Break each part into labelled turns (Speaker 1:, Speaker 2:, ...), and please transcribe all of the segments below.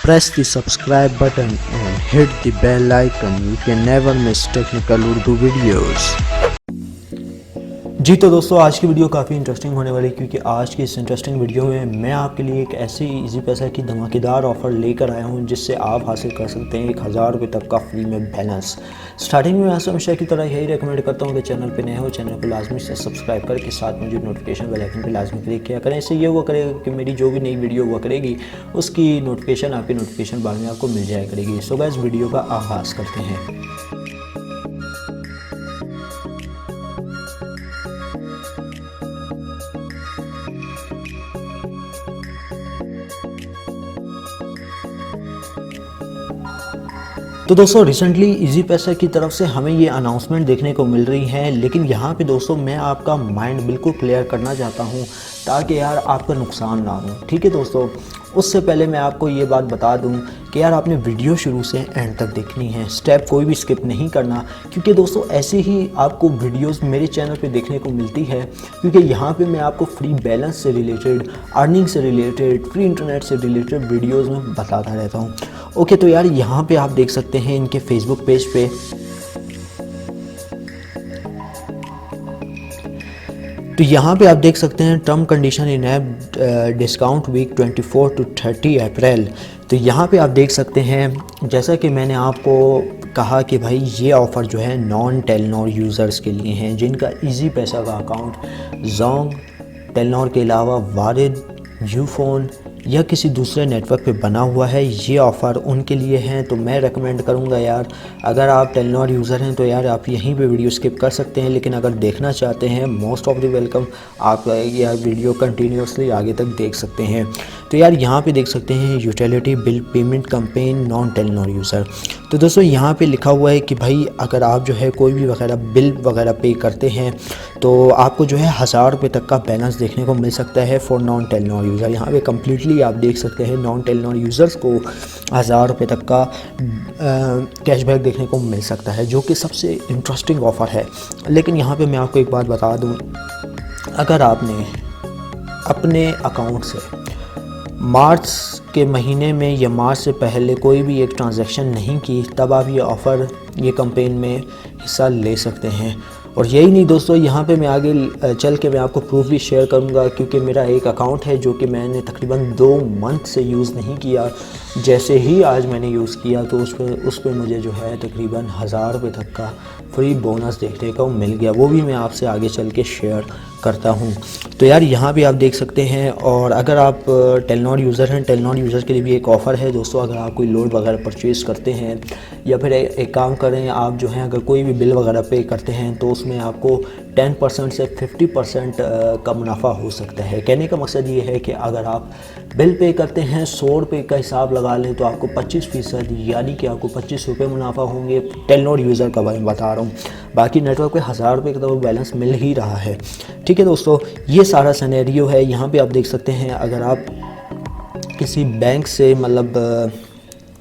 Speaker 1: Press the subscribe button and hit the bell icon. You can never miss technical Urdu videos. जी तो दोस्तों, आज की video काफ़ी interesting होने वाली है क्योंकि आज की इस इंटरेस्टिंग वीडियो में मैं आपके लिए एक ऐसी इजी पैसा की धमाकेदार ऑफ़र लेकर आया हूं जिससे आप हासिल कर सकते हैं 1000 रुपये तक का फ्री में बैलेंस। स्टार्टिंग में मैं हमेशा की तरह यही रेकमेंड करता हूं कि चैनल पे नए हो चैनल को लाजमी से सब्सक्राइब करके साथ में जो नोटिफिकेशन बेल आइकन पर लाजमी क्लिक किया करें। इससे ये हुआ करेगा कि मेरी जो भी नई वीडियो हुआ करेगी उसकी नोटिफिकेशन आपके नोटिफिकेशन बार में आपको मिल जाया करेगी। सो गाइस, वीडियो का आगाज़ करते हैं। तो दोस्तों, रिसेंटली इजी पैसा की तरफ से हमें ये अनाउंसमेंट देखने को मिल रही है, लेकिन यहाँ पे दोस्तों मैं आपका माइंड बिल्कुल क्लियर करना चाहता हूँ ताकि यार आपका नुकसान ना हो। ठीक है दोस्तों, उससे पहले मैं आपको ये बात बता दूं कि यार आपने वीडियो शुरू से एंड तक देखनी है, स्टेप कोई भी स्किप नहीं करना, क्योंकि दोस्तों ऐसे ही आपको वीडियोस मेरे चैनल पे देखने को मिलती है। क्योंकि यहाँ पे मैं आपको फ्री बैलेंस से रिलेटेड, अर्निंग से रिलेटेड, फ्री इंटरनेट से रिलेटेड वीडियोस में बताता रहता हूँ। ओके, तो यार यहाँ पे आप देख सकते हैं इनके फेसबुक पेज पे तो यहाँ पे आप देख सकते हैं term condition in app discount week 24 to 30 April. तो यहाँ पे आप देख सकते हैं, जैसा कि मैंने आपको कहा कि भाई ये ऑफ़र जो है नॉन टेलनॉर यूज़र्स के लिए हैं जिनका इजी पैसा का अकाउंट जोंग, टेलनॉर के अलावा वारिद, यूफोन या किसी दूसरे नेटवर्क पे बना हुआ है। ये ऑफ़र उनके लिए हैं। तो मैं रेकमेंड करूँगा यार, अगर आप टेलनॉर यूज़र हैं तो यार आप यहीं पे वीडियो स्किप कर सकते हैं, लेकिन अगर देखना चाहते हैं मोस्ट ऑफ द वेलकम, आप यार वीडियो कंटिन्यूसली आगे तक देख सकते हैं। तो यार यहाँ पे देख सकते हैं utility bill payment campaign non Telenor user. तो दोस्तों यहाँ पे लिखा हुआ है कि भाई अगर आप जो है कोई भी वगैरह बिल वगैरह पे करते हैं तो आपको जो है 1000 रुपये तक का बैलेंस देखने को मिल सकता है फॉर नॉन टेलनॉर यूज़र। यहाँ पे कम्प्लीटली आप देख सकते हैं नॉन टेलनॉर यूज़र्स को 1000 रुपये तक का कैशबैक देखने को मिल सकता है, जो कि सबसे इंटरेस्टिंग ऑफ़र है। लेकिन यहाँ पे मैं आपको एक बात बता दूँ, अगर आपने अपने अकाउंट से मार्च के महीने में या मार्च से पहले कोई भी एक ट्रांजैक्शन नहीं की, तब आप ये ऑफ़र, ये कैंपेन में हिस्सा ले सकते हैं। और यही नहीं दोस्तों, यहाँ पे मैं आगे चल के मैं आपको प्रूफ भी शेयर करूँगा, क्योंकि मेरा एक अकाउंट है जो कि मैंने तकरीबन 2 मंथ से यूज़ नहीं किया। जैसे ही आज मैंने यूज़ किया तो उस पर मुझे जो है तकरीबन 1000 रुपये तक का फ्री बोनस देखने को मिल गया। वो भी मैं आपसे आगे चल के शेयर करता हूँ। तो यार यहाँ भी आप देख सकते हैं। और अगर आप टेलनॉर यूज़र हैं, टेलनॉर यूज़र के लिए भी एक ऑफ़र है दोस्तों। अगर आप कोई लोड वगैरह परचेज़ करते हैं या फिर एक काम करें, आप जो है अगर कोई भी बिल वगैरह पे करते हैं तो उसमें आपको 10% से 50% का मुनाफा हो सकता है। कहने का मकसद ये है कि अगर आप बिल पे करते हैं 100 रुपये का हिसाब लगा लें तो आपको 25% यानी कि आपको 25 रुपये मुनाफा होंगे। टेलनॉर यूज़र का मैं बता रहा हूँ, बाकी नेटवर्क पे 1000 रुपये का तो बैलेंस मिल ही रहा है। ठीक है दोस्तों, ये सारा सिनेरियो है। यहाँ पे आप देख सकते हैं, अगर आप किसी बैंक से मतलब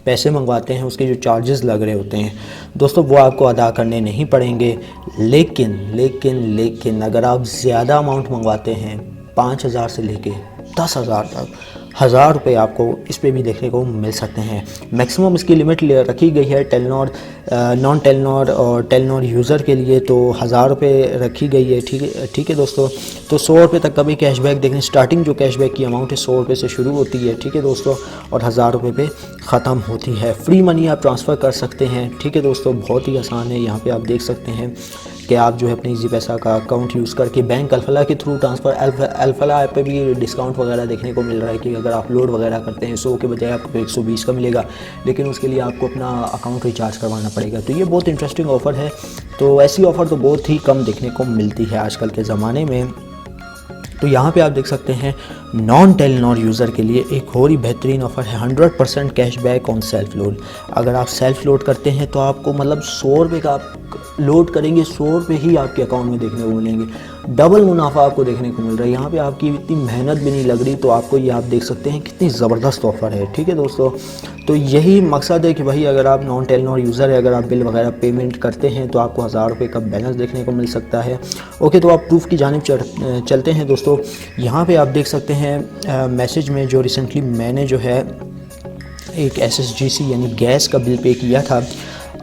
Speaker 1: पैसे मंगवाते हैं, उसके जो चार्जेस लग रहे होते हैं दोस्तों वो आपको अदा करने नहीं पड़ेंगे। लेकिन अगर आप ज़्यादा अमाउंट मंगवाते हैं 5000 से लेके 10,000 तक, 1000 रुपये आपको इस पे भी देखने को मिल सकते हैं। मैक्सिमम इसकी लिमिट रखी गई है टेलनॉर, नॉन टेलनॉर और टेलनॉर यूज़र के लिए तो 1000 रुपये रखी गई है। ठीक है दोस्तों, तो 100 रुपये तक का भी कैशबैक देखें। स्टार्टिंग जो कैशबैक की अमाउंट है 100 रुपये से शुरू होती है। ठीक है दोस्तों, और 1000 रुपये पे ख़त्म होती है। फ्री मनी आप ट्रांसफ़र कर सकते हैं। ठीक है दोस्तों, बहुत ही आसान है। यहाँ पर आप देख सकते हैं कि आप जो है अपने इजी पैसा का अकाउंट यूज़ करके बैंक अल्फला के थ्रू ट्रांसफ़र, अल्फला ऐप पे भी डिस्काउंट वगैरह देखने को मिल रहा है कि अगर आप लोड वगैरह करते हैं 100 के बजाय आपको 120 का मिलेगा, लेकिन उसके लिए आपको अपना अकाउंट रिचार्ज करवाना पड़ेगा। तो ये बहुत इंटरेस्टिंग ऑफ़र है। तो ऐसी ऑफ़र तो बहुत ही कम देखने को मिलती है आजकल के ज़माने में। तो यहाँ पे आप देख सकते हैं नॉन टेलनॉर यूज़र के लिए एक और ही बेहतरीन ऑफ़र है 100% कैशबैक ऑन सेल्फ लोड। अगर आप सेल्फ लोड करते हैं तो आपको मतलब 100 रुपये का आप लोड करेंगे, 100 रुपये ही आपके अकाउंट में देखने को मिलेंगे। डबल मुनाफा आपको देखने को मिल रहा है। यहाँ पे आपकी इतनी मेहनत भी नहीं लग रही, तो आपको ये आप देख सकते हैं कितनी ज़बरदस्त ऑफ़र है। ठीक है दोस्तों, तो यही मकसद है कि भाई अगर आप नॉन टेलनॉर यूज़र है, अगर आप बिल वगैरह पेमेंट करते हैं तो आपको 1000 रुपये का बैलेंस देखने को मिल सकता है। ओके, तो आप प्रूफ की जानिब चलते हैं दोस्तों। यहाँ पे आप देख सकते हैं मैसेज में जो रिसेंटली मैंने जो है एक SSGC यानी गैस का बिल पे किया था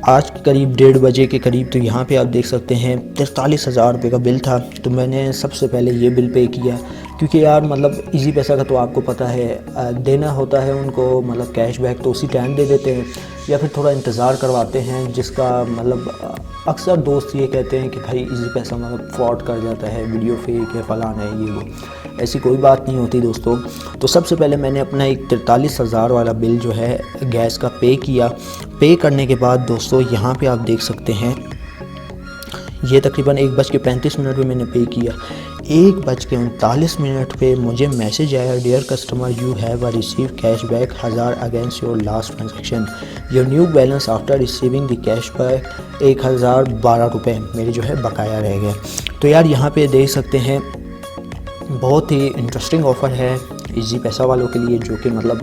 Speaker 1: आज करीब 1:30 बजे के करीब। तो यहाँ पे आप देख सकते हैं 43,000 रुपये का बिल था। तो मैंने सबसे पहले ये बिल पे किया, क्योंकि यार मतलब इजी पैसा का तो आपको पता है देना होता है उनको, मतलब कैशबैक तो उसी टाइम दे देते हैं या फिर थोड़ा इंतज़ार करवाते हैं, जिसका मतलब अक्सर दोस्त ये कहते हैं कि भाई इजी पैसा मतलब फ्रॉड कर जाता है, वीडियो फेक है, फलाना है, ये वो। ऐसी कोई बात नहीं होती दोस्तों। तो सबसे पहले मैंने अपना एक 43,000 वाला बिल जो है गैस का पे किया। पे करने के बाद दोस्तों यहाँ पे आप देख सकते हैं ये तकरीबन 1:35 पे मैंने पे किया। 1:39 पे मुझे मैसेज आया, dear customer you have receive cashback 1000 against your last transaction, your new balance after receiving the cashback 1012 रुपये मेरे जो है बकाया रह गए। तो यार यहाँ पे देख सकते हैं बहुत ही इंटरेस्टिंग ऑफ़र है इजी पैसा वालों के लिए, जो कि मतलब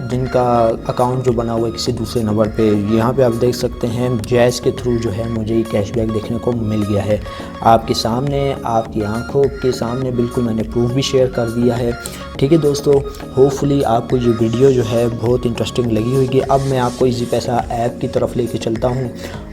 Speaker 1: जिनका अकाउंट जो बना हुआ है किसी दूसरे नंबर पे। यहाँ पे आप देख सकते हैं जैज़ के थ्रू जो है मुझे ये कैशबैक देखने को मिल गया है। आपके सामने, आपकी आंखों के सामने बिल्कुल मैंने प्रूफ भी शेयर कर दिया है। ठीक है दोस्तों, होपफुली आपको ये वीडियो जो है बहुत इंटरेस्टिंग लगी होगी। अब मैं आपको इजी पैसा ऐप की तरफ लेके चलता हूँ,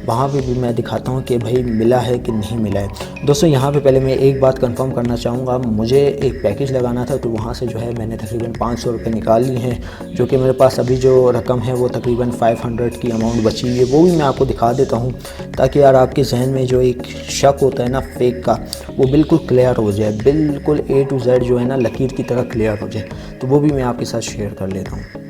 Speaker 1: वहाँ पे भी मैं दिखाता हूँ कि भाई मिला है कि नहीं मिला है। दोस्तों यहाँ पे पहले मैं एक बात कंफर्म करना चाहूँगा, मुझे एक पैकेज लगाना था तो वहाँ से जो है मैंने तकरीबन 500 रुपये निकाल लिए हैं, जो कि मेरे पास अभी जो रकम है वो तकरीबन 500 की अमाउंट बची हुई है। वो भी मैं आपको दिखा देता हूँ ताकि यार आपके जहन में जो एक शक होता है ना फेक का, वो बिल्कुल क्लियर हो जाए, बिल्कुल A to Z जो है ना लकीर की तरह क्लियर हो जाए। तो वो भी मैं आपके साथ शेयर कर लेता हूँ।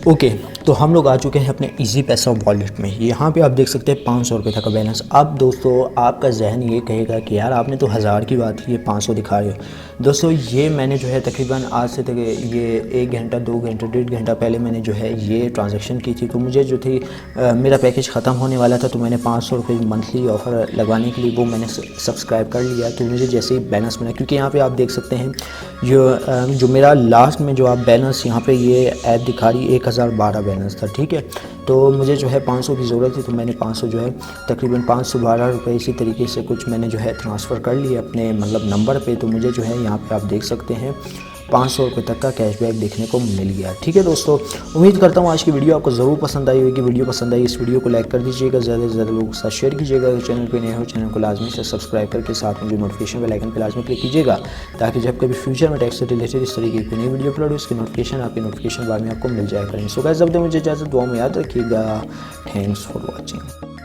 Speaker 1: ओके, तो हम लोग आ चुके हैं अपने इजी पैसा वॉलेट में। यहाँ पे आप देख सकते हैं 500 रुपये तक का बैलेंस। अब दोस्तों आपका जहन ये कहेगा कि यार आपने तो 1000 की बात की, ये 500 दिखा रहे हो। दोस्तों ये मैंने जो है तकरीबन आज से तक ये 1 घंटा 2 घंटा 1.5 घंटा पहले मैंने जो है ये ट्रांजैक्शन की थी। तो मुझे जो थी मेरा पैकेज ख़त्म होने वाला था, तो मैंने 500 रुपये मंथली ऑफ़र लगवाने के लिए वो मैंने सब्सक्राइब कर लिया। तो मुझे जैसे ही बैलेंस मिला, क्योंकि यहाँ पर आप देख सकते हैं जो मेरा लास्ट में जो आप बैलेंस यहाँ पर ये ऐप दिखा रही 1012 बैलेंस था। ठीक है, तो मुझे जो है 500 की ज़रूरत थी, तो मैंने 500 जो है तकरीबन 512 रुपये इसी तरीके से कुछ मैंने जो है ट्रांसफ़र कर लिए अपने मतलब नंबर पे। तो मुझे जो है यहाँ पे आप देख सकते हैं 500 रुपये तक का कैशबैक देखने को मिल गया। ठीक है दोस्तों, उम्मीद करता हूँ आज की वीडियो आपको ज़रूर पसंद आई होगी। वीडियो पसंद आई इस वीडियो को लाइक कर दीजिएगा, ज़्यादा से ज़्यादा लोगों के साथ शेयर कीजिएगा। अगर चैनल पे नए हो चैनल को लाजमी से सब्सक्राइब करके साथ में जो नोटिफिकेशन बेल आइकन पर लाजमी क्लिक कीजिएगा, ताकि जब कभी फ्यूचर में टैक्स से रिलेटेड इस तरीके की नई वीडियो अपलोड हो उसकी नोटिफिकेशन आपके नोटिफिकेशन बार में आपको मिल जाया करें। सो गाइस, जब तक मुझे इजाज़त, दुआ में याद रखिएगा। Thanks for watching.